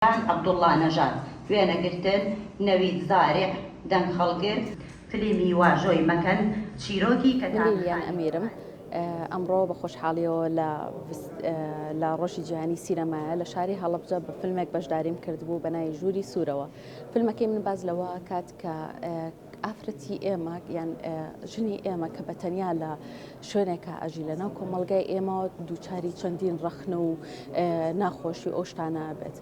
عبد الله نجار وێنە گرتن نەوید زارع دەنگ خەڵگر فلیمی واژۆی مەکەن چیرۆکی کەتان ئەمیرم ئەمڕۆ بە خۆشحاڵیەوە لە ڕۆژی جیهانی سینەمایە لە شاری هەڵەبجە بە فیلمێک بەشداریم کردبوو بە ناوی ژووری سوورەوە. فیلمەکەی من باز لەوە کات کە ئافرەتی ئێمە یان ژنی ئێمە کە بەتەنیا لە شوێنێکە ئەژی لە ناو کۆمەڵگای ئێمە دووچاری چەندین ڕەخنە و ناخۆشی ئەو شتانە بێت.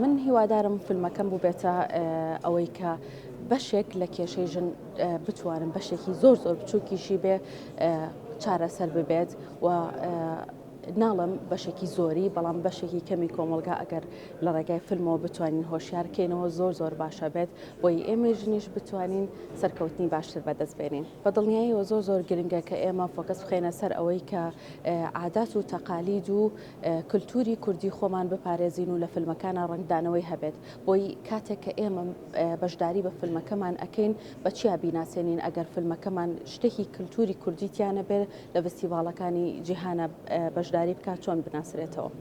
من هیوادارم فیلمەکەم بوو بێتە ئەوەی کە بەشێک لە کێشەی ژن بتوانم بەشێکی زۆر بچووکیشی بێ چارەسەر ببێت و ناڵم بەشێکی زۆری بەڵام بەشێکی کەمی کۆمەلگا ئەگەر لە ڕێگای فیلمەوە بتوانین هۆشیارکەینەوە زۆر باشە بێت بۆی ئێمە ژنیش بتوانین سەرکەوتنی باشتر بەدەست بێنین. بە دڵنیاییەوە زۆر گرنگە کە ئێمە فۆکەس بخێنە سەر ئەوەی کە عادات و تەقالید و کللتوری کوردی خۆمان بپارێزین و لە فیلمەکانە ڕنگدانەوەی هەبێت بۆی کاتێک کە ئێمە بەشداری بە فیلمەکەمان ئەکەین بە چیا بیناسێنین ئەگەر فیلمەکەمان شتێکی کللتوری کوردیتیانە بێت لە فستیڤاڵەکانی جیهانە بەشداری بکات چۆن بناسرێتەوە.